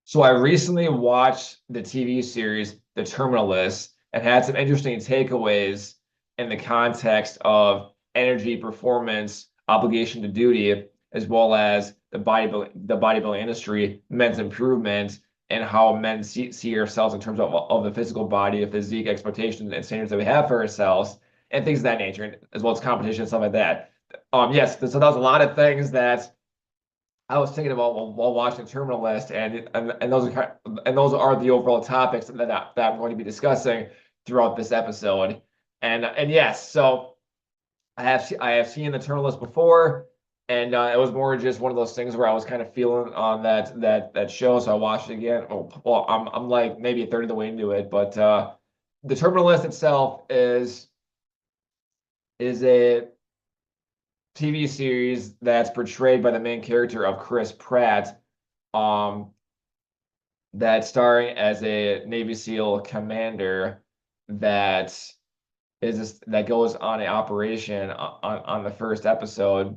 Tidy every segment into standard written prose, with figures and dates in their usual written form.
So I recently watched the TV series The Terminalist and had some interesting takeaways in the context of energy, performance, obligation to duty, as well as the bodybuilding industry, men's improvement, and how men see ourselves in terms of the physical body, the physique expectations and standards that we have for ourselves, and things of that nature, and as well as competition and stuff like that. Yes, so that was a lot of things that I was thinking about while watching Terminal List, and those are the overall topics that I'm going to be discussing throughout this episode. And yes, so I have seen the Terminal List before, and it was more just one of those things where I was kind of feeling on that show, so I watched it again. Oh, well, I'm like maybe a third of the way into it, but the Terminal List itself is a TV series that's portrayed by the main character of Chris Pratt, um, that's starring as a Navy SEAL commander that that goes on an operation on the first episode,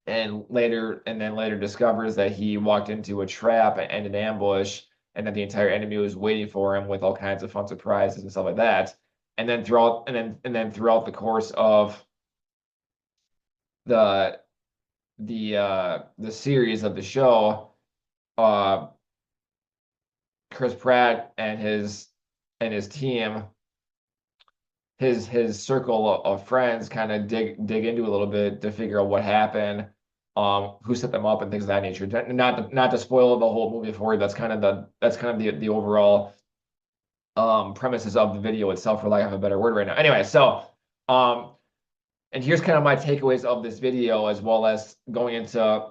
and then later discovers that he walked into a trap and an ambush, and that the entire enemy was waiting for him with all kinds of fun surprises and stuff like that. And then throughout the course of the the series of the show, uh, Chris Pratt and his team, his circle of friends, kind of dig into a little bit to figure out what happened, who set them up, and things of that nature. Not to spoil the whole movie for you. That's kind of the overall premises of the video itself, for lack of a better word, right now. Anyway, so um, and here's kind of my takeaways of this video, as well as going into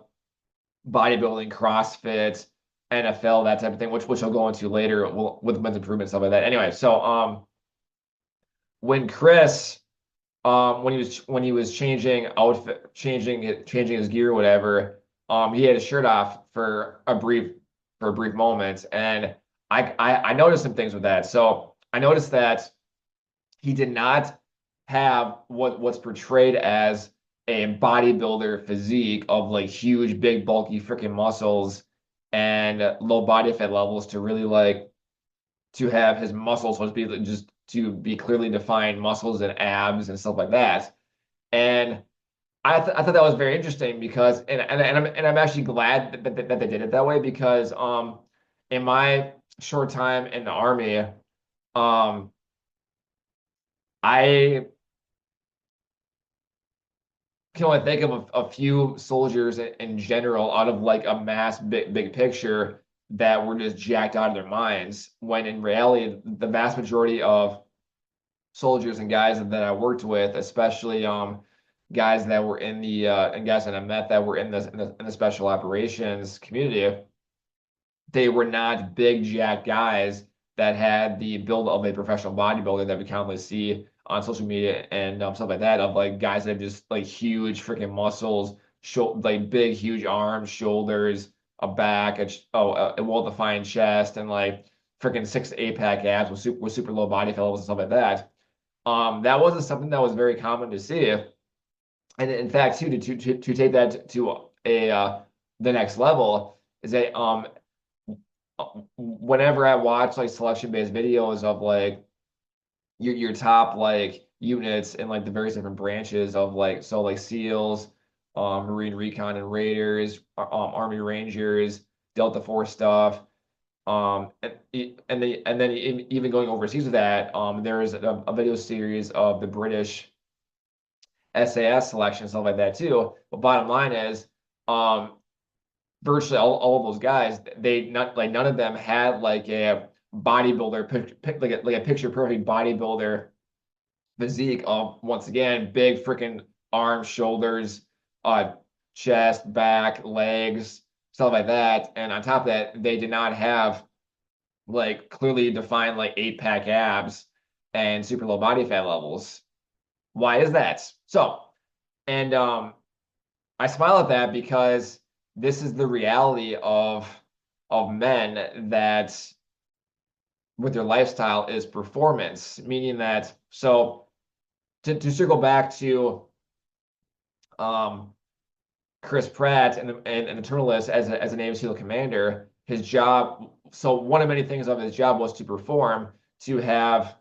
bodybuilding, CrossFit, NFL, that type of thing, which I'll go into later with men's improvement stuff like that. Anyway, so when Chris when he was changing outfit, changing his gear or whatever, he had his shirt off for a brief moment, and I noticed some things with that. So I noticed that he did not have what's portrayed as a bodybuilder physique of like huge, big, bulky freaking muscles and low body fat levels to really like to have his muscles supposed to be just to be clearly defined muscles and abs and stuff like that. And I thought that was very interesting because and I'm actually glad that they did it that way because in my short time in the army, um I can only think of a few soldiers in general out of like a mass big picture that were just jacked out of their minds, when in reality the vast majority of soldiers and guys that I worked with, especially guys that were in the and guys that I met that were in the special operations community, they were not big jack guys that had the build of a professional bodybuilder that we commonly see on social media and stuff like that, of like guys that have just like huge freaking muscles, like big huge arms, shoulders, a back, a well-defined chest, and like freaking 6 to 8 pack abs with super low body fat levels and stuff like that. That wasn't something that was very common to see. And in fact, too, to take that to a the next level is that whenever I watch like selection-based videos of like your top like units in like the various different branches of like like SEALs, Marine Recon and Raiders, Army Rangers, Delta Force stuff, and then even going overseas with that, there is a video series of the British SAS selection, stuff like that too. But bottom line is, um, virtually all of those guys, they not like none of them had like a bodybuilder like a picture perfect bodybuilder physique of, once again, big freaking arms, shoulders, uh, chest, back, legs, stuff like that. And on top of that, they did not have like clearly defined like 8 pack abs and super low body fat levels. Why is that? So, and I smile at that because this is the reality of men that with their lifestyle is performance, meaning that, so to circle back to um Chris Pratt and the Eternalist as a Navy SEAL commander, his job. So one of many things of his job was to perform, to have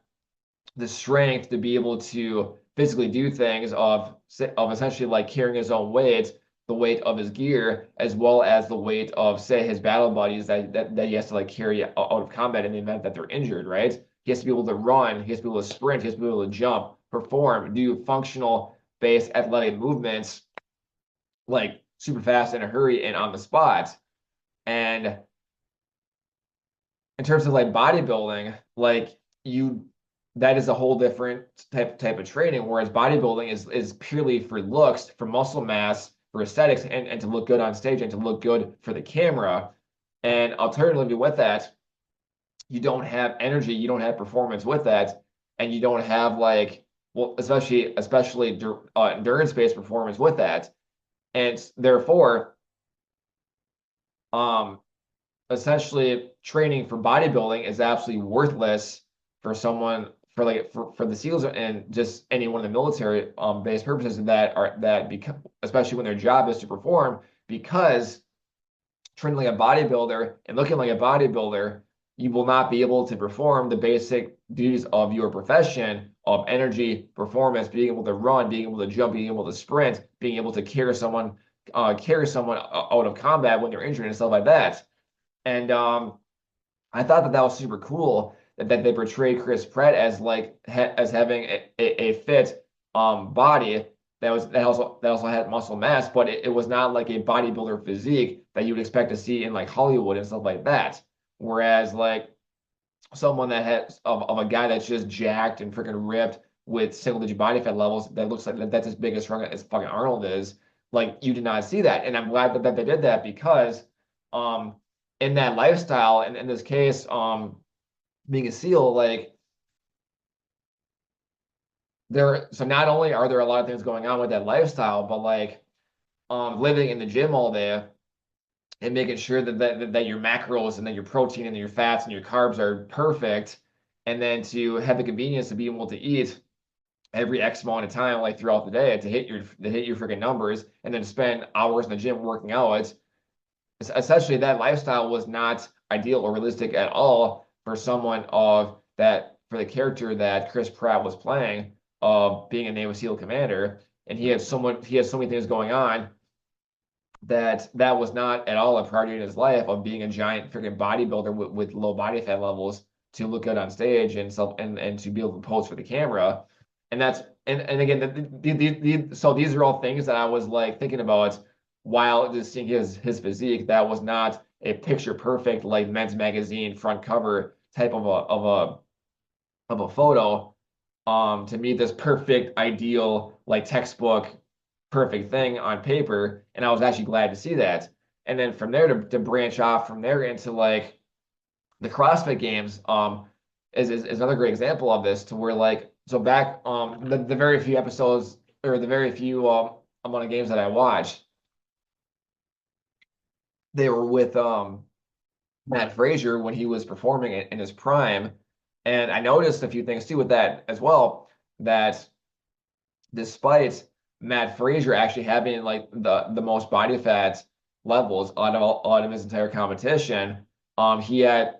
the strength to be able to physically do things of essentially like carrying his own weight, the weight of his gear, as well as the weight of, say, his battle buddies that he has to like carry out of combat in the event that they're injured, right? He has to be able to run, he has to be able to sprint, he has to be able to jump, perform, do functional based athletic movements like super fast in a hurry and on the spot. And in terms of like bodybuilding, like you that is a whole different type of training, whereas bodybuilding is purely for looks, for muscle mass, for aesthetics, and to look good on stage and to look good for the camera. And alternatively with that, you don't have energy, you don't have performance with that, and you don't have like, well, especially endurance-based performance with that. And therefore, um, essentially training for bodybuilding is absolutely worthless for someone for the SEALs and just anyone in the military based purposes that become, especially when their job is to perform, because training like a bodybuilder and looking like a bodybuilder, you will not be able to perform the basic duties of your profession of energy, performance, being able to run, being able to jump, being able to sprint, being able to carry someone out of combat when they're injured and stuff like that. And I thought that was super cool that they portrayed Chris Pratt as like as having a fit body that also had muscle mass, but it was not like a bodybuilder physique that you would expect to see in like Hollywood and stuff like that. Whereas like someone that has of a guy that's just jacked and freaking ripped with single digit body fat levels that looks like that's as big as strong as fucking Arnold is, like you did not see that. And I'm glad that they did that because um in that lifestyle, and in this case, being a SEAL, like so not only are there a lot of things going on with that lifestyle, but like living in the gym all day and making sure that your macros and then your protein and your fats and your carbs are perfect, and then to have the convenience to be able to eat every X amount of time, like throughout the day, to hit your freaking numbers, and then spend hours in the gym working out. Essentially, that lifestyle was not ideal or realistic at all for someone of that for the character that Chris Pratt was playing of being a Navy SEAL commander, and he had so many things going on that was not at all a priority in his life of being a giant freaking bodybuilder with low body fat levels to look good on stage and to be able to pose for the camera. And that's and again so these are all things that I was like thinking about while just seeing his physique. That was not a picture perfect like men's magazine front cover type of a photo to meet this perfect ideal like textbook perfect thing on paper, and I was actually glad to see that. And then from there to branch off from there into like the CrossFit games is another great example of this, to where like so back the very few episodes or the very few amount of games that I watched, they were with Matt Fraser when he was performing it in his prime. And I noticed a few things too with that as well, that despite Matt Fraser actually having like the most body fat levels out of his entire competition, he had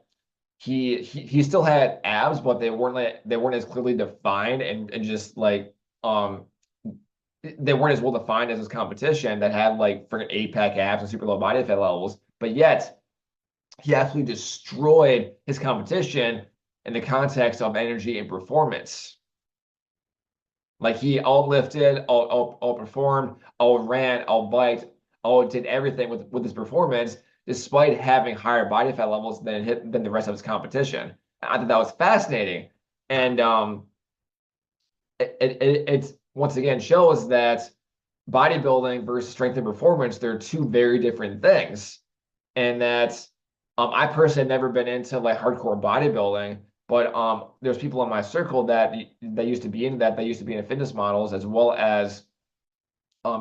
he still had abs, but they weren't as clearly defined and just like they weren't as well defined as his competition that had like freaking 8-pack abs and super low body fat levels. But yet he absolutely destroyed his competition in the context of energy and performance. Like he outlifted, outperformed, outran, outbiked, outdid everything with his performance, despite having higher body fat levels than the rest of his competition. I thought that was fascinating, and it once again shows that bodybuilding versus strength and performance, they're two very different things, and that I personally have never been into like hardcore bodybuilding. But there's people in my circle that used to be in that. They used to be in fitness models as well as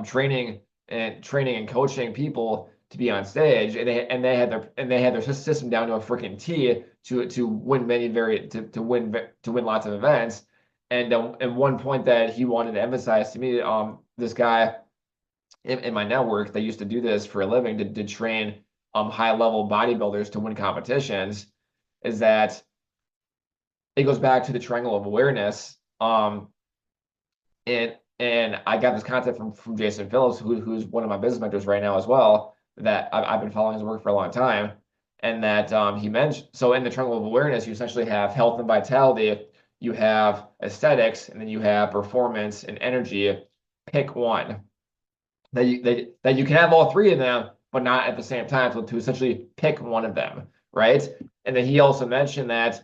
training and coaching people to be on stage, and they had their system down to a freaking T to win to win lots of events. And one point that he wanted to emphasize to me, this guy in my network that used to do this for a living to train high-level bodybuilders to win competitions is that it goes back to the triangle of awareness. And I got this concept from Jason Phillips, who's one of my business mentors right now as well, that I've been following his work for a long time. And that he mentioned, so in the triangle of awareness, you essentially have health and vitality, you have aesthetics, and then you have performance and energy. Pick one. That you can have all three of them, but not at the same time. So to essentially pick one of them, right? And then he also mentioned that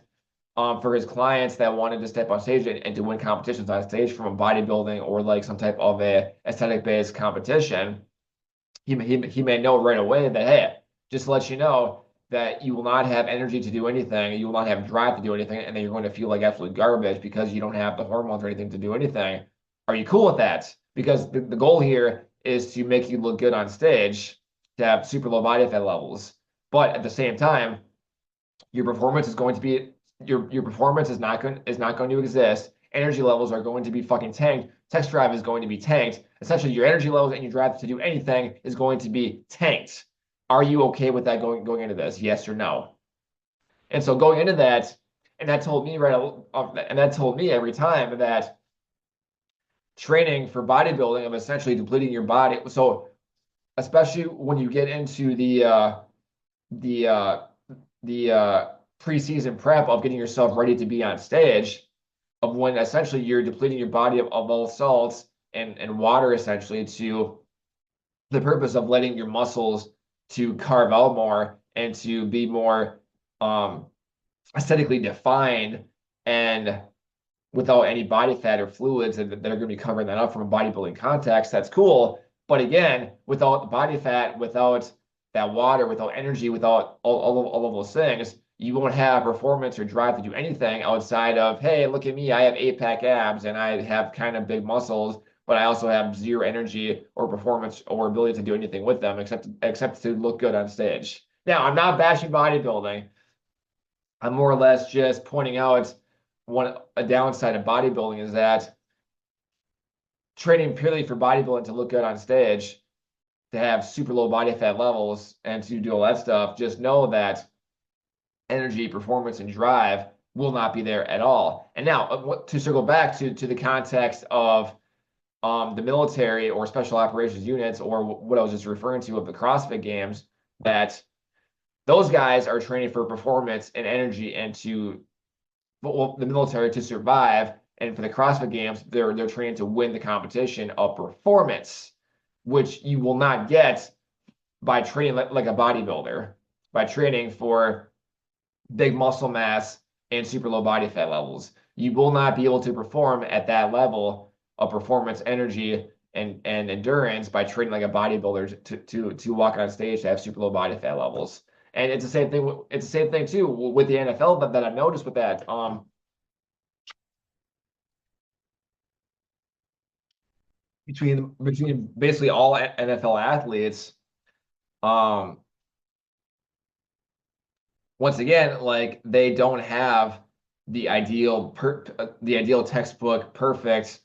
for his clients that wanted to step on stage and to win competitions on stage from a bodybuilding or like some type of a aesthetic-based competition, he may know right away that, hey, just to let you know that you will not have energy to do anything, you will not have drive to do anything, and then you're going to feel like absolute garbage because you don't have the hormones or anything to do anything. Are you cool with that? Because the goal here is to make you look good on stage, to have super low body fat levels. But at the same time, your performance is going to be your performance is not going to exist. Energy levels are going to be fucking tanked. Sex drive is going to be tanked. Essentially, your energy levels and your drive to do anything is going to be tanked. Are you okay with that going into this? Yes or no? And so going into that, and that told me every time that training for bodybuilding of essentially depleting your body. So especially when you get into the preseason prep of getting yourself ready to be on stage, of when essentially you're depleting your body of all salts and water essentially to the purpose of letting your muscles to carve out more and to be more aesthetically defined and without any body fat or fluids that are going to be covering that up from a bodybuilding context. That's cool. But again, without the body fat, without that water, without energy, without all of those things, you won't have performance or drive to do anything outside of, hey, look at me, I have 8-pack abs and I have kind of big muscles, but I also have zero energy or performance or ability to do anything with them except to look good on stage. Now, I'm not bashing bodybuilding. I'm more or less just pointing out a downside of bodybuilding is that training purely for bodybuilding to look good on stage, to have super low body fat levels and to do all that stuff, just know that energy, performance, and drive will not be there at all. And now, to circle back to the context of the military or special operations units, or what I was just referring to of the CrossFit games, that those guys are training for performance and energy and to, well, the military to survive. And for the CrossFit games, they're training to win the competition of performance, which you will not get by training like a bodybuilder, by training for big muscle mass and super low body fat levels. You will not be able to perform at that level of performance, energy, and endurance by training like a bodybuilder to walk on stage to have super low body fat levels. And it's the same thing. It's the same thing too with the NFL that I've noticed with that. Between basically all NFL athletes, um, once again, like they don't have the ideal textbook perfect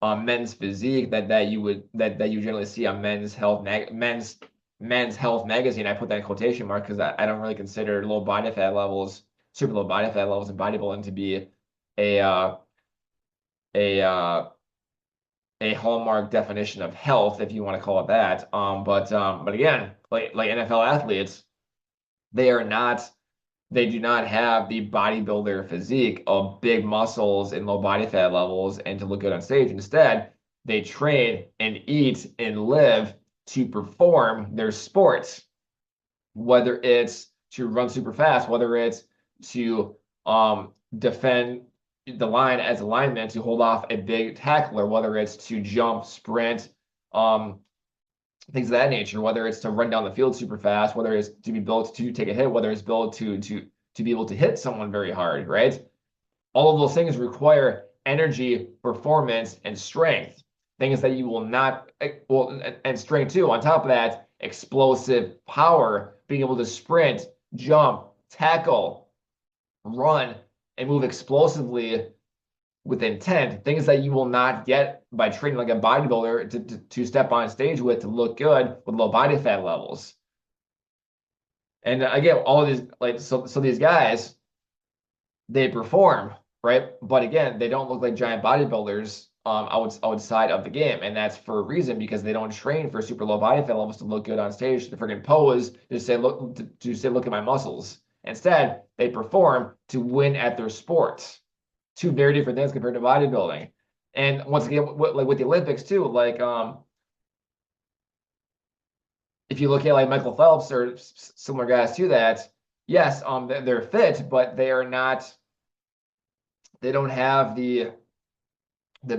men's physique that you generally see on men's health magazine. I put that in quotation mark because I don't really consider super low body fat levels in bodybuilding to be a a uh, a hallmark definition of health, if you want to call it that. But again, like NFL athletes, they are not they do not have the bodybuilder physique of big muscles and low body fat levels and to look good on stage. Instead, they train and eat and live to perform their sports, whether it's to run super fast, whether it's to defend the line as a lineman to hold off a big tackler, whether it's to jump, sprint, things of that nature, whether it's to run down the field super fast, whether it's to be built to take a hit, whether it's built to be able to hit someone very hard, right? All of those things require energy, performance, and strength. Things that you will not, well, and strength too. On top of that, explosive power, being able to sprint, jump, tackle, run, and move explosively with intent, things that you will not get by training like a bodybuilder to step on stage with to look good with low body fat levels. And again, all of these like so these guys, they perform, right? But again, they don't look like giant bodybuilders outside of the game. And that's for a reason, because they don't train for super low body fat levels to look good on stage, to freaking pose, to say, look at my muscles. Instead, they perform to win at their sport. Two very different things compared to bodybuilding. And once again, like with the Olympics too, like if you look at like Michael Phelps or similar guys to that, yes, they're fit, but they are not. They don't have the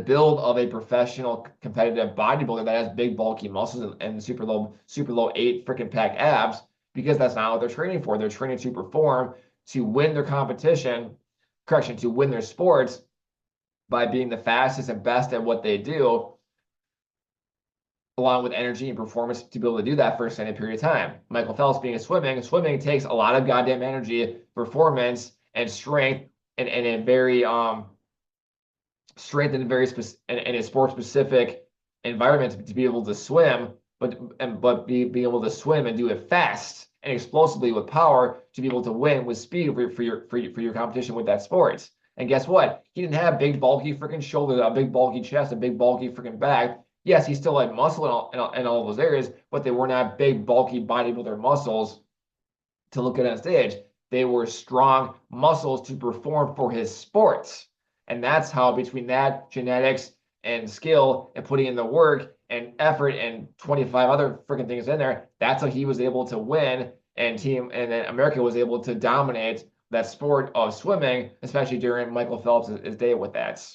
build of a professional competitive bodybuilder that has big bulky muscles and super low 8 freaking pack abs, because that's not what they're training for. They're training to perform, to win their competition, to win their sports by being the fastest and best at what they do, along with energy and performance to be able to do that for a extended period of time. Michael Phelps being swimming takes a lot of goddamn energy, performance, and strength, and a very strength in a sport specific environment to be able to swim, but be able to swim and do it fast and explosively with power to be able to win with speed for your competition with that sport. And guess what? He didn't have big bulky freaking shoulders, a big bulky chest, a big bulky freaking back. Yes, he still had muscle in all those areas, but they were not big bulky bodybuilder muscles to look at on stage. They were strong muscles to perform for his sports. And that's how, between that genetics and skill and putting in the work and effort and 25 other freaking things in there, that's how he was able to win, and then America was able to dominate that sport of swimming, especially during Michael Phelps' day with that.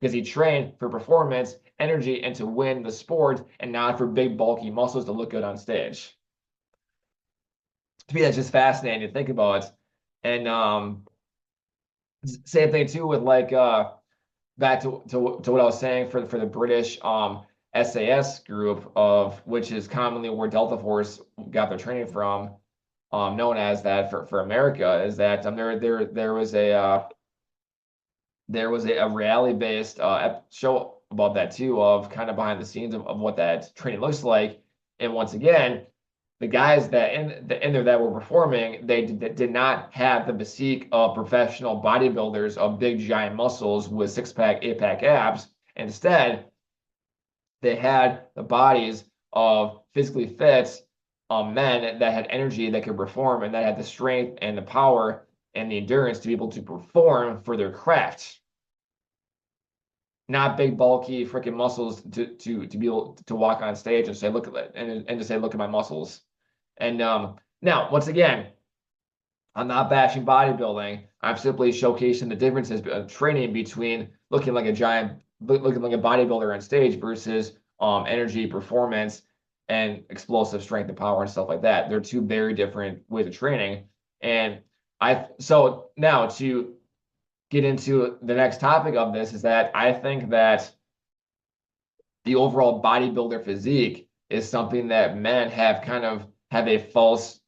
Because he trained for performance, energy, and to win the sport, and not for big bulky muscles to look good on stage. To me, that's just fascinating to think about. And same thing too with like back to what I was saying for the British SAS group, of which is commonly where Delta Force got their training from, known as that for America, is that there was a reality based show about that too, of kind of behind the scenes of what that training looks like. And once again, the guys that in there that were performing, they did not have the physique of professional bodybuilders of big giant muscles with 6-pack, 8-pack abs. Instead, they had the bodies of physically fit men that had energy, that could perform, and that had the strength and the power and the endurance to be able to perform for their craft. Not big bulky freaking muscles to be able to walk on stage and say, look at it, and to say, look at my muscles. And now, once again, I'm not bashing bodybuilding. I'm simply showcasing the differences of training between looking like a bodybuilder on stage versus energy, performance, and explosive strength and power and stuff like that. They're two very different ways of training. And so now to get into the next topic of this, is that I think that the overall bodybuilder physique is something that men have a false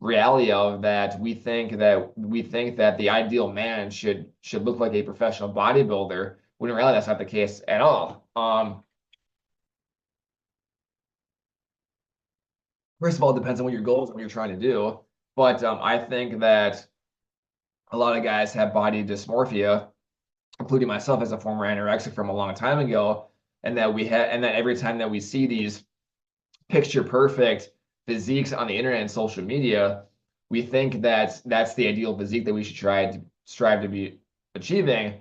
reality of, that we think that the ideal man should look like a professional bodybuilder, when in reality that's not the case at all. First of all, it depends on what your goals and what you're trying to do. But I think that a lot of guys have body dysmorphia, including myself as a former anorexic from a long time ago, and that every time that we see these picture perfect physiques on the internet and social media, we think that that's the ideal physique that we should strive to be achieving.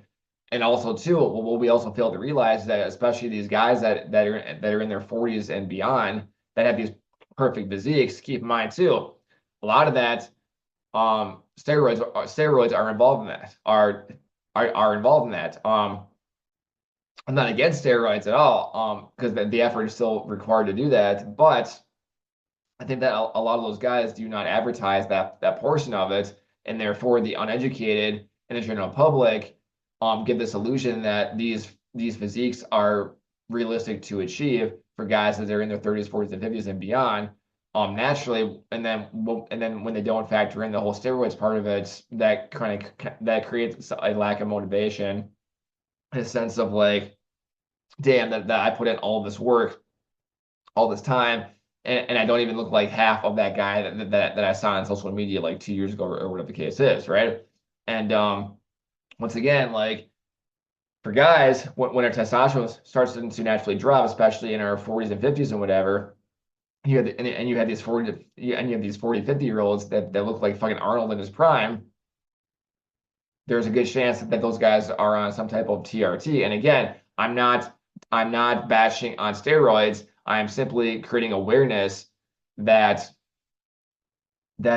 And also too, what we also fail to realize is that, especially these guys that are in their 40s and beyond, that have these perfect physiques, keep in mind too, a lot of that steroids are involved in that, are involved in that. I'm not against steroids at all, because the effort is still required to do that. But I think that a lot of those guys do not advertise that portion of it, and therefore the uneducated and the general public give this illusion that these physiques are realistic to achieve for guys that are in their 30s, 40s, and 50s and beyond, naturally. And then when they don't factor in the whole steroids part of it, that creates a lack of motivation, a sense of like, damn, that I put in all this work, all this time, and I don't even look like half of that guy that I saw on social media like 2 years ago or whatever the case is, right? And once again, like for guys, when our testosterone starts to naturally drop, especially in our 40s and 50s and whatever, and you had these 50 year olds that look like fucking Arnold in his prime. There's a good chance that those guys are on some type of TRT. And again, I'm not bashing on steroids. I'm simply creating awareness that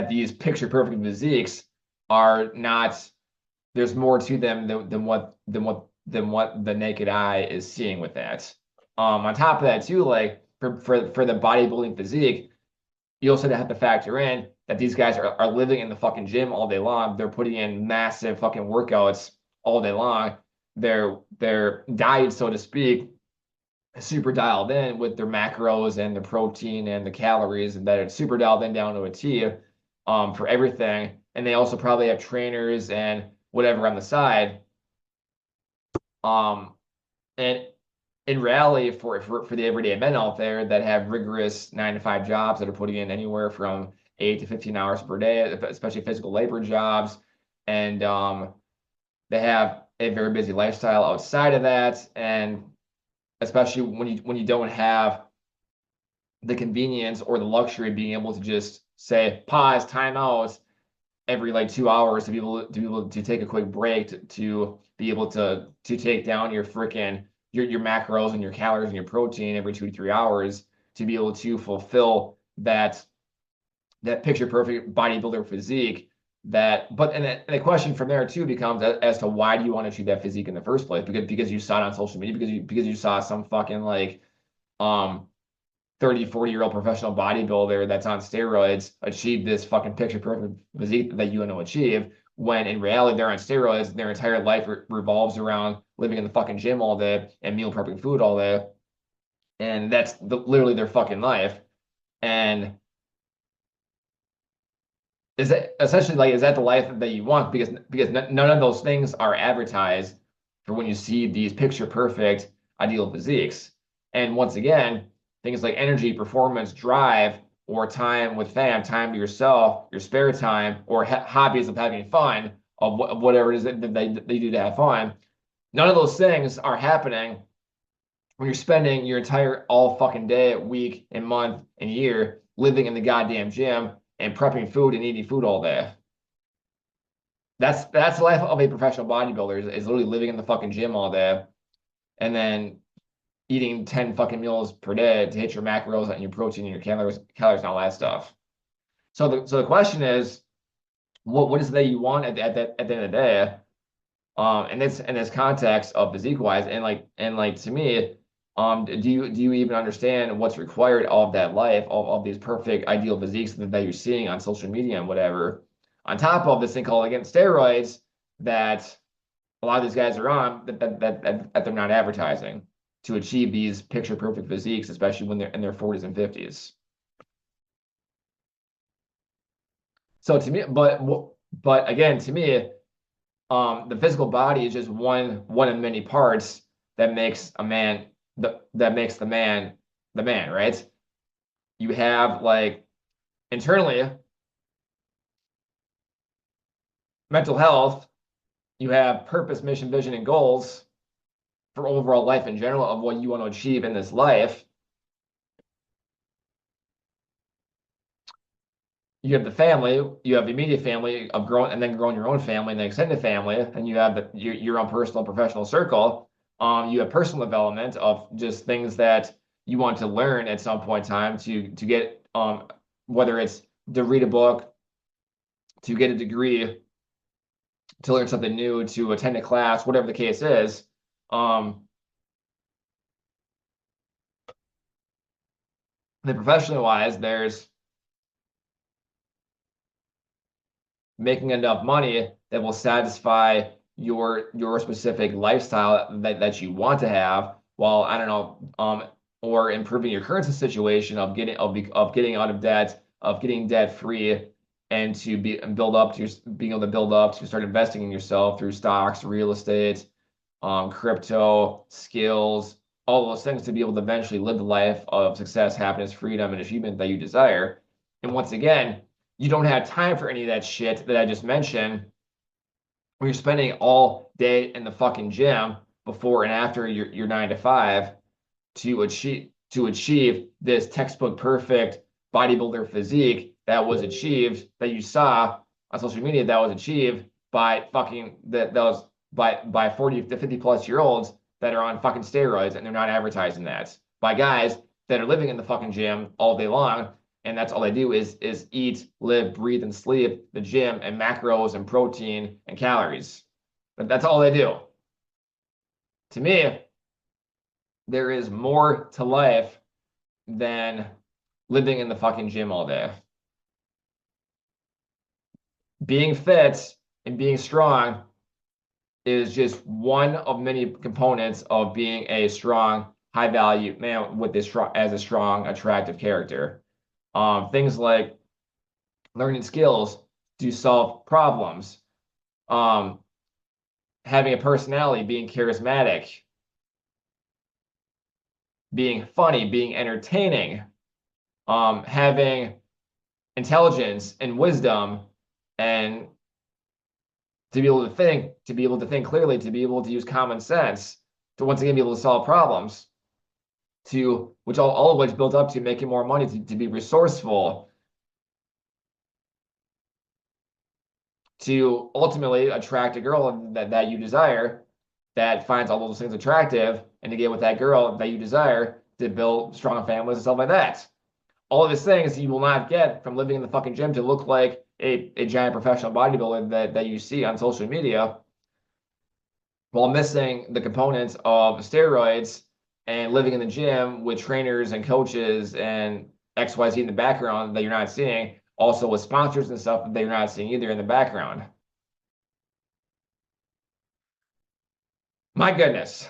these picture perfect physiques are not. There's more to them than what the naked eye is seeing with that. On top of that too, like for the bodybuilding physique, you also have to factor in that these guys are living in the fucking gym all day long. They're putting in massive fucking workouts all day long. Their diet, so to speak, is super dialed in with their macros and the protein and the calories, and that it's super dialed in down to a T for everything. And they also probably have trainers and whatever on the side. Um, and in reality, for the everyday men out there that have rigorous 9 to 5 jobs that are putting in anywhere from 8 to 15 hours per day, especially physical labor jobs, and they have a very busy lifestyle outside of that, and especially when you don't have the convenience or the luxury of being able to just say pause, time out every like 2 hours to take a quick break to be able to take down your freaking your macros and your calories and your protein every 2 to 3 hours to be able to fulfill that picture perfect bodybuilder physique. And the question from there too becomes as to why do you want to achieve that physique in the first place? Because you saw it on social media, because you saw some fucking like um 30, 40-year-old professional bodybuilder that's on steroids achieve this fucking picture perfect physique that you want to achieve, when in reality they're on steroids. Their entire life revolves around living in the fucking gym all day and meal prepping food all day. And that's literally their fucking life. And is that essentially like, is that the life that you want? Because none of those things are advertised for when you see these picture perfect ideal physiques. And once again, things like energy, performance, drive, or time with fam, time to yourself, your spare time, or hobbies of having fun, of whatever it is that they do to have fun. None of those things are happening when you're spending your entire all fucking day, week, and month, and year living in the goddamn gym and prepping food and eating food all day. That's the life of a professional bodybuilder is literally living in the fucking gym all day and then eating 10 fucking meals per day to hit your macros and your protein and your calories and all that stuff. So the question is, what is it that you want at the end of the day? And this in this context of physique wise, and to me, do you even understand what's required of that life, of these perfect ideal physiques that you're seeing on social media and whatever, on top of this thing called, again, steroids that a lot of these guys are on that they're not advertising to achieve these picture perfect physiques, especially when they're in their 40s and 50s. So to me, but again, to me, the physical body is just one of many parts that makes a man that makes the man, right? You have like internally mental health, you have purpose, mission, vision, and goals for overall life in general of what you want to achieve in this life. You have the family, you have the immediate family of growing, and then growing your own family and the extended family, and you have your own personal professional circle. You have personal development of just things that you want to learn at some point in time to get whether it's to read a book, to get a degree, to learn something new, to attend a class, whatever the case is. Then professionally wise, there's making enough money that will satisfy your specific lifestyle that you want to have, while I don't know, or improving your current situation of getting out of debt, of getting debt free, and to being able to build up to start investing in yourself through stocks, real estate, crypto, skills, all those things to be able to eventually live the life of success, happiness, freedom, and achievement that you desire. And once again, you don't have time for any of that shit that I just mentioned when you're spending all day in the fucking gym before and after your 9 to 5 to achieve this textbook perfect bodybuilder physique that was achieved that you saw on social media that was achieved by fucking that was by 40 to 50 plus year olds that are on fucking steroids and they're not advertising that by guys that are living in the fucking gym all day long and that's all they do is eat, live, breathe, and sleep the gym and macros and protein and calories. But that's all they do. To me, there is more to life than living in the fucking gym all day. Being fit and being strong is just one of many components of being a strong, high value man with a strong, attractive character. Things like learning skills to solve problems, um, having a personality, being charismatic, being funny, being entertaining, having intelligence and wisdom, and to be able to think clearly, to be able to use common sense, to once again be able to solve problems, to which all of which built up to making more money, to be resourceful, to ultimately attract a girl that you desire, that finds all those things attractive, and to get with that girl that you desire to build strong families and stuff like that. All of these things you will not get from living in the fucking gym to look like a giant professional bodybuilder that you see on social media while missing the components of steroids and living in the gym with trainers and coaches and XYZ in the background that you're not seeing, also with sponsors and stuff that you're not seeing either in the background. My goodness.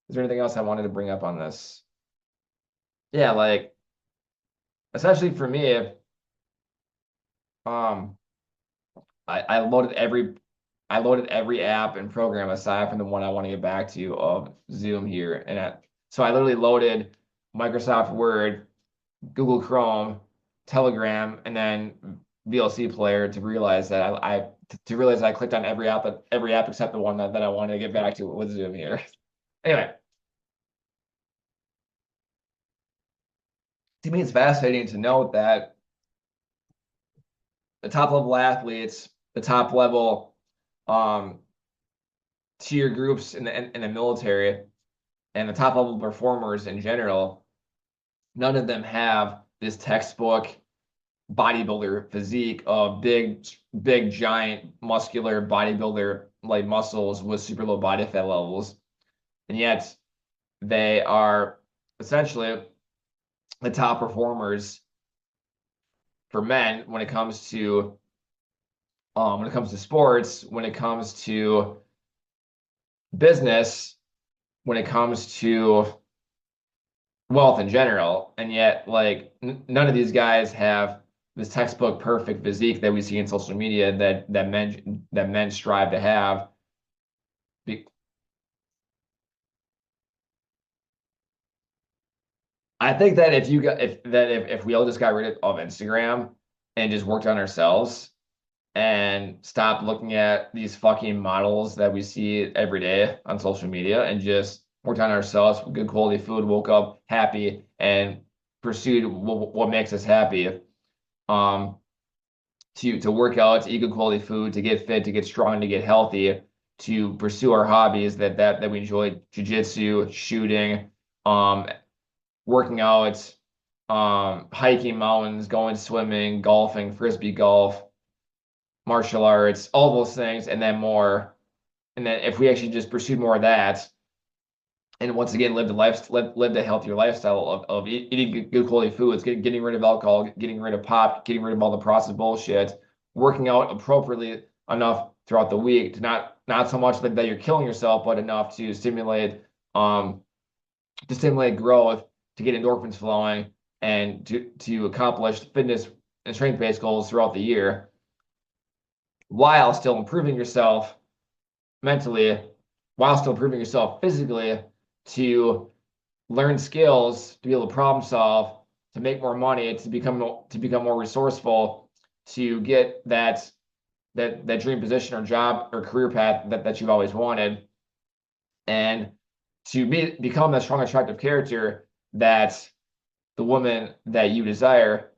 Is there anything else I wanted to bring up on this? Yeah, like, especially for me, um, I loaded every app and program aside from the one I want to get back to of Zoom here. So I literally loaded Microsoft Word, Google Chrome, Telegram, and then VLC player to realize that I clicked on every app except the one that I wanted to get back to with Zoom here. Anyway, to me it's fascinating to note that the top level athletes, the top level um, tier groups in the military, and the top level performers in general, none of them have this textbook bodybuilder physique of big, giant, muscular bodybuilder like muscles with super low body fat levels. And yet they are essentially the top performers for men when it comes to sports, when it comes to business, when it comes to wealth in general. And yet, like, none of these guys have this textbook perfect physique that we see in social media that men strive to have. I think that if we all just got rid of Instagram and just worked on ourselves and stopped looking at these fucking models that we see every day on social media and just worked on ourselves with good quality food, woke up happy and pursued what makes us happy. Um, to work out, to eat good quality food, to get fit, to get strong, to get healthy, to pursue our hobbies that we enjoy, jujitsu, shooting, um, working out, hiking mountains, going swimming, golfing, frisbee golf, martial arts, all those things, and then more. And then if we actually just pursued more of that, and once again lived a healthier lifestyle of eating good quality foods, getting rid of alcohol, getting rid of pop, getting rid of all the processed bullshit, working out appropriately enough throughout the week to not so much that you're killing yourself, but enough um to stimulate growth, to get endorphins flowing, and to accomplish fitness and strength-based goals throughout the year, while still improving yourself mentally, while still improving yourself physically, to learn skills to be able to problem solve, to make more money, to become more resourceful, to get that dream position or job or career path that you've always wanted, and to become that strong, attractive character that the woman that you desire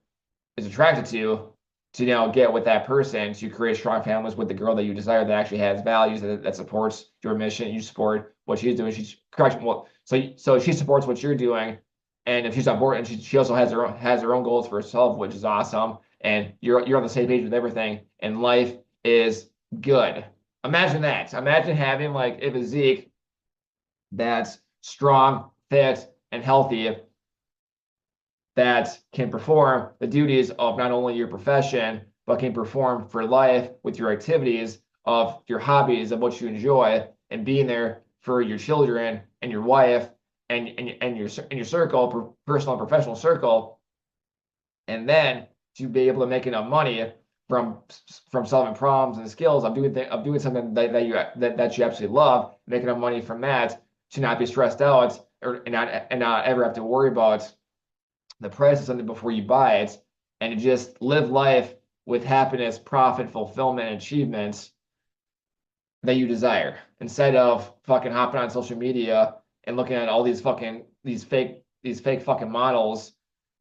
is attracted to now get with that person to create strong families with the girl that you desire that actually has values that supports your mission. You support what she's doing. She's correct. Well, so she supports what you're doing, and if she's on board, and she also has her own goals for herself, which is awesome. And you're on the same page with everything, and life is good. Imagine that. Imagine having like a physique that's strong, fit, and healthy, that can perform the duties of not only your profession, but can perform for life with your activities, of your hobbies, of what you enjoy, and being there for your children and your wife and your circle, personal and professional circle, and then to be able to make enough money from solving problems and skills of doing something that you absolutely love, make enough money from that to not be stressed out and not ever have to worry about the price of something before you buy it, and to just live life with happiness, profit, fulfillment, and achievements that you desire, instead of fucking hopping on social media and looking at all these fake fucking models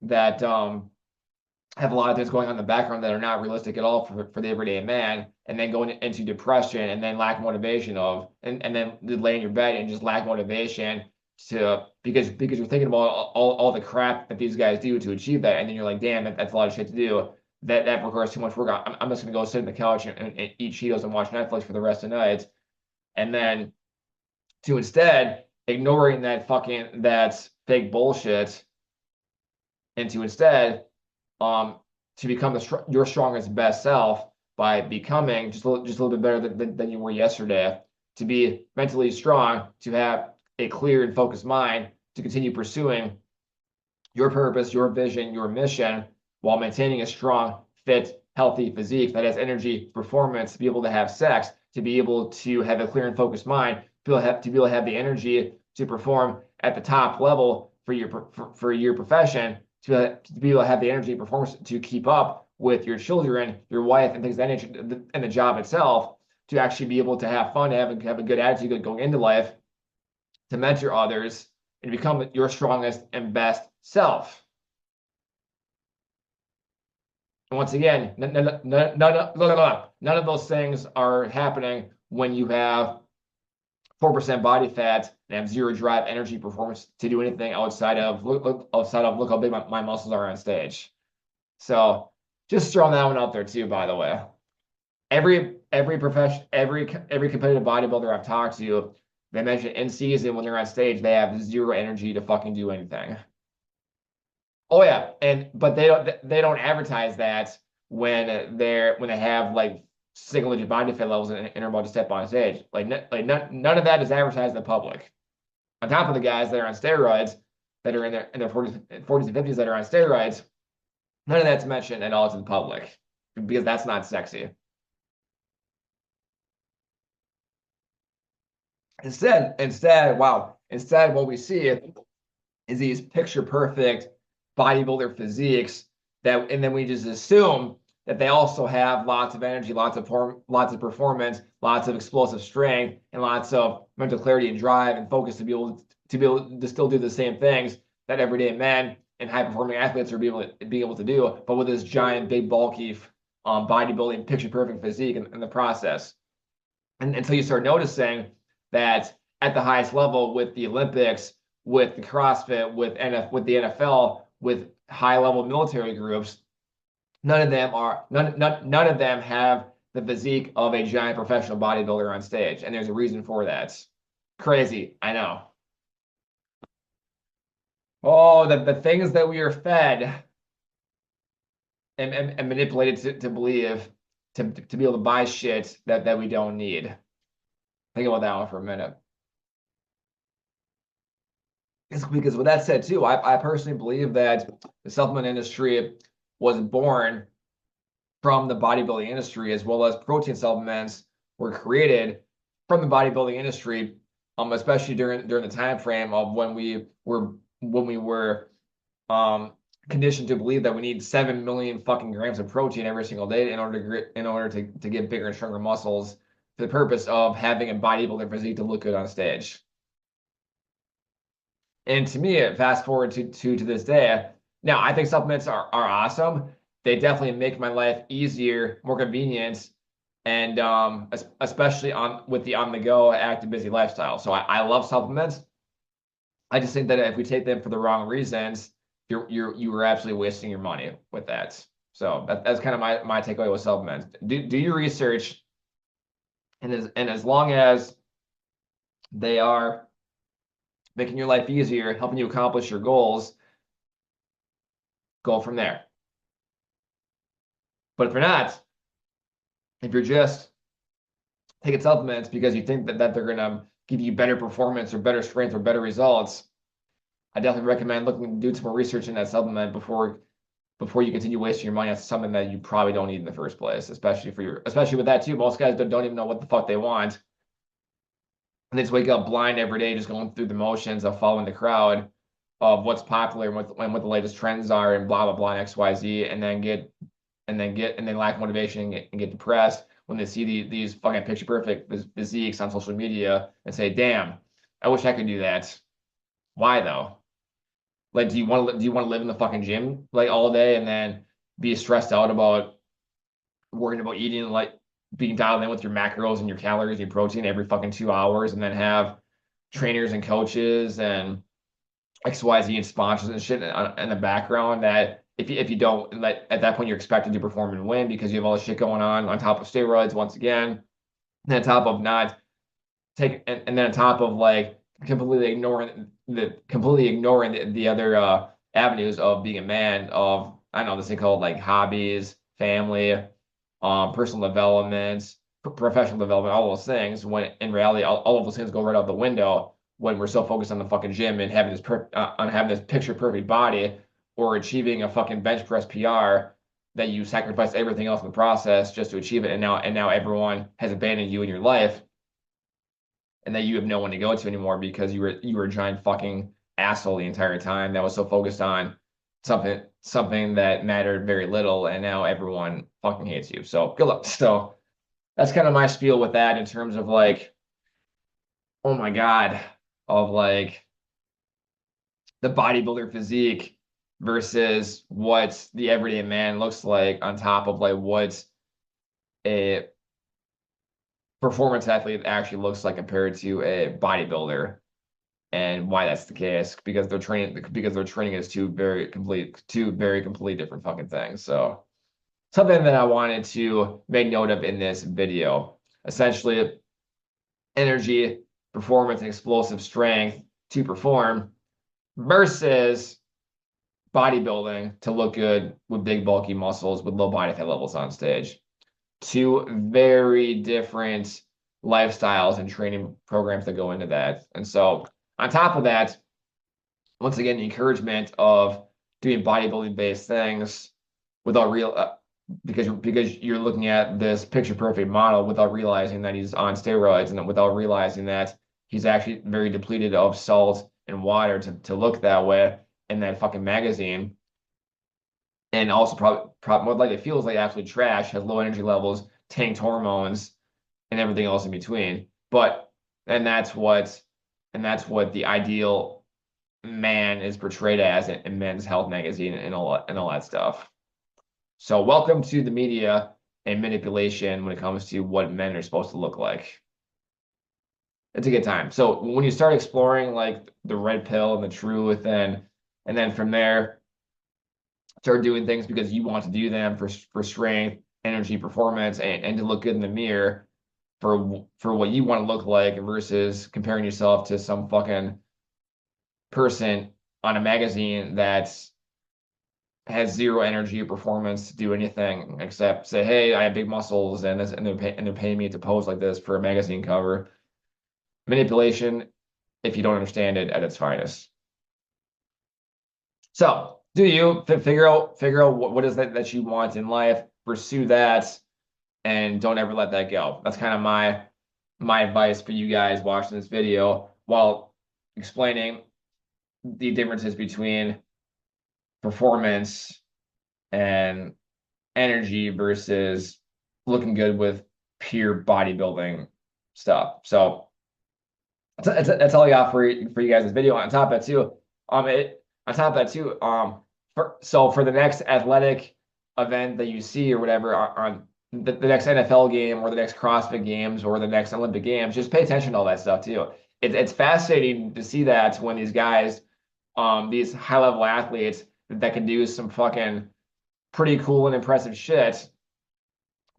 that have a lot of things going on in the background that are not realistic at all for the everyday man, and then going into depression and then lack motivation and then lay in your bed and just lack motivation because you're thinking about all the crap that these guys do to achieve that, and then you're like, damn, that's a lot of shit to do. That requires too much work. I'm just gonna go sit on the couch and eat Cheetos and watch Netflix for the rest of the night, and then to instead ignoring that fake bullshit, and to instead to become your strongest best self by becoming just a little bit better than you were yesterday, to be mentally strong, to have a clear and focused mind, to continue pursuing your purpose, your vision, your mission, while maintaining a strong, fit, healthy physique that has energy, performance, to be able to have sex, to be able to have a clear and focused mind, to be able to have the energy to perform at the top level for your profession, to be able to have the energy and performance to keep up with your children, your wife, and things of that nature, and the job itself, to actually be able to have fun, to have a good attitude going into life, to mentor others, and become your strongest and best self. And once again, none of those things are happening when you have 4% body fat and have zero drive, energy, performance to do anything outside of look how big my muscles are on stage. So just throwing that one out there too, by the way. Every competitive bodybuilder I've talked to, they mention in season when they're on stage, they have zero energy to fucking do anything. Oh yeah, but they don't advertise that when they have like single-digit body fat levels and are about to step on stage. None of that is advertised to the public. On top of the guys that are on steroids, that are in their 40s and 50s that are on steroids, none of that's mentioned at all to the public, because that's not sexy. Instead, what we see is these picture perfect bodybuilder physiques and then we just assume that they also have lots of energy, lots of performance, lots of explosive strength, and lots of mental clarity and drive and focus to be able to still do the same things that everyday men and high performing athletes are being able to do, but with this giant, big, bulky bodybuilding picture perfect physique in the process. And until you start noticing that at the highest level, with the Olympics, with the CrossFit, with the NFL, with high level military groups, none of them have the physique of a giant professional bodybuilder on stage, and there's a reason for that. Crazy, I know. Oh, the things that we are fed and manipulated to believe, to be able to buy shit that we don't need. Think about that one for a minute. Because with that said too, I personally believe that the supplement industry was born from the bodybuilding industry, as well as protein supplements were created from the bodybuilding industry especially during the time frame of when we were um conditioned to believe that we need 7 million fucking grams of protein every single day in order to get bigger and stronger muscles for the purpose of having a bodybuilder physique to look good on stage. And to me, fast forward to this day, now I think supplements are awesome. They definitely make my life easier, more convenient, and especially on with the on-the-go active busy lifestyle. So I love supplements. I just think that if we take them for the wrong reasons, you are absolutely wasting your money with that. So that's kind of my takeaway with supplements. Do your research, and as long as they are making your life easier, helping you accomplish your goals, go from there. But if you're not, if you're just taking supplements because you think that they're going to give you better performance or better strength or better results, I definitely recommend looking to do some more research in that supplement before you continue wasting your money on something that you probably don't need in the first place, especially with that too. Most guys don't even know what the fuck they want. And they just wake up blind every day, just going through the motions of following the crowd of what's popular and what the latest trends are and blah blah blah and XYZ, and then lack motivation and get depressed when they see these fucking picture perfect physiques on social media and say, "Damn, I wish I could do that." Why though? Like, do you want to live in the fucking gym like all day and then be stressed out about worrying about eating, like being dialed in with your macros and your calories, your protein every fucking 2 hours, and then have trainers and coaches and XYZ and sponsors and shit in the background that if you don't, like, at that point you're expected to perform and win because you have all this shit going on top of steroids once again, and then on top of not and then on top of like completely ignoring the other avenues of being a man, of I don't know, this thing called like hobbies, family, personal development, professional development, all those things, when in reality all of those things go right out the window when we're so focused on the fucking gym and having this picture perfect body, or achieving a fucking bench press PR, that you sacrifice everything else in the process just to achieve it, and now everyone has abandoned you in your life, and that you have no one to go to anymore because you were a giant fucking asshole the entire time that was so focused on something that mattered very little, and now everyone fucking hates you. So good luck. So that's kind of my spiel with that in terms of like, oh my God, of like the bodybuilder physique versus what the everyday man looks like, on top of like what a performance athlete actually looks like compared to a bodybuilder, and why that's the case, because they're training as two very completely different fucking things. So something that I wanted to make note of in this video, essentially energy, performance, and explosive strength to perform versus bodybuilding to look good with big bulky muscles with low body fat levels on stage. Two very different lifestyles and training programs that go into that. And so on top of that, once again, the encouragement of doing bodybuilding based things without because you're looking at this picture perfect model without realizing that he's on steroids, and without realizing that he's actually very depleted of salt and water to look that way in that fucking magazine. And also probably more likely feels like absolute trash, has low energy levels, tanked hormones, and everything else in between. And that's what the ideal man is portrayed as in Men's Health magazine and all that stuff. So welcome to the media and manipulation when it comes to what men are supposed to look like. It's a good time. So when you start exploring like the red pill and the truth, and then from there start doing things because you want to do them for strength, energy, performance, and to look good in the mirror for what you want to look like, versus comparing yourself to some fucking person on a magazine that has zero energy or performance to do anything except say, "Hey, I have big muscles," and they're paying me to pose like this for a magazine cover. Manipulation, if you don't understand it at its finest. So do you figure out what is that you want in life, pursue that, and don't ever let that go. That's kind of my advice for you guys watching this video while explaining the differences between performance and energy versus looking good with pure bodybuilding stuff. So that's all I got for you guys this video. On top of that too, on top of that too, for the next athletic event that you see or whatever on the next NFL game or the next CrossFit games or the next Olympic games, just pay attention to all that stuff too. It's fascinating to see that when these guys, these high level athletes that can do some fucking pretty cool and impressive shit,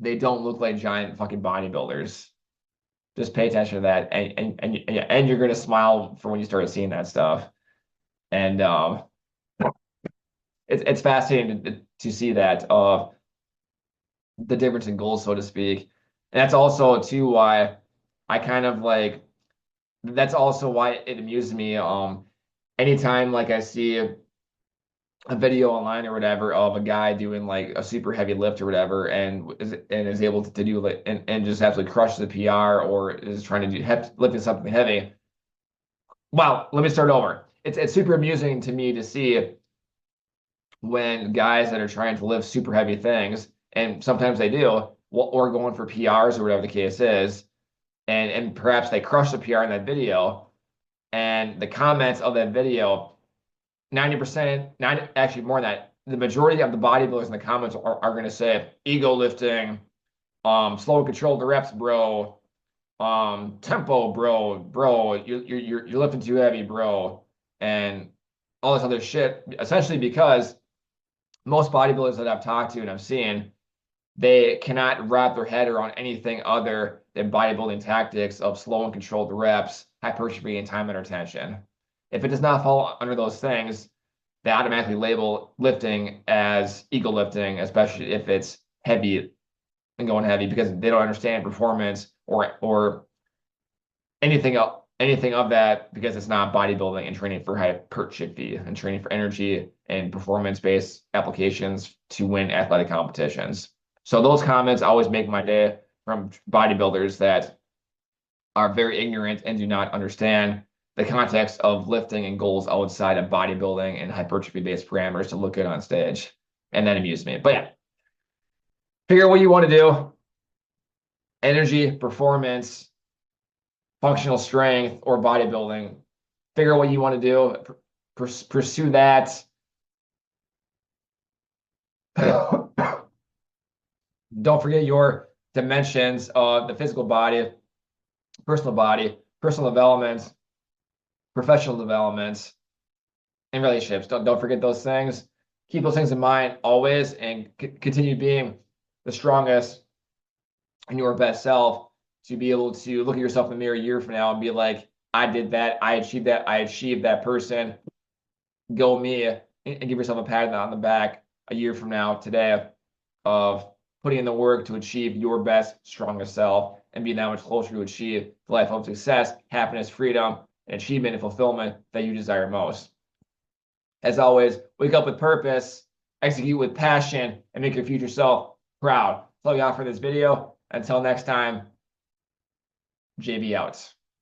they don't look like giant fucking bodybuilders. Just pay attention to that, and you're gonna smile for when you start seeing that stuff. And it's fascinating to see that the difference in goals, so to speak. And that's also too why I kind of like. That's also why it amuses me. Anytime like I see a video online or whatever of a guy doing like a super heavy lift or whatever and is able to do like and just absolutely crush the PR or is trying to do lifting something heavy. Well, let me start over. It's super amusing to me to see when guys that are trying to lift super heavy things, and sometimes they do, or going for PRs or whatever the case is, and perhaps they crush the PR in that video, and the comments of that video 90%, 90, actually more than that, the majority of the bodybuilders in the comments are going to say ego lifting, slow and control the reps, bro, tempo, bro, you're lifting too heavy, bro, and all this other shit. Essentially, because most bodybuilders that I've talked to and I've seen, they cannot wrap their head around anything other than bodybuilding tactics of slow and controlled reps, hypertrophy, and time under tension. If it does not fall under those things, they automatically label lifting as ego lifting, especially if it's heavy and going heavy, because they don't understand performance or anything of that, because it's not bodybuilding and training for hypertrophy and training for energy and performance-based applications to win athletic competitions. So those comments always make my day from bodybuilders that are very ignorant and do not understand the context of lifting and goals outside of bodybuilding and hypertrophy-based parameters to look good on stage. And that amused me. But yeah, figure what you want to do. Energy, performance, functional strength, or bodybuilding. Figure what you want to do. Pursue that. Don't forget your dimensions of the physical body, personal development, professional development, and relationships. Don't forget those things. Keep those things in mind always, and continue being the strongest and your best self to be able to look at yourself in the mirror a year from now and be like, I did that, I achieved that, I achieved that person. Go me, and give yourself a pat on the back a year from now today of putting in the work to achieve your best, strongest self and be that much closer to achieve the life of success, happiness, freedom, and achievement and fulfillment that you desire most. As always, wake up with purpose, execute with passion, and make your future self proud. That's all we got for this video. Until next time, JB out.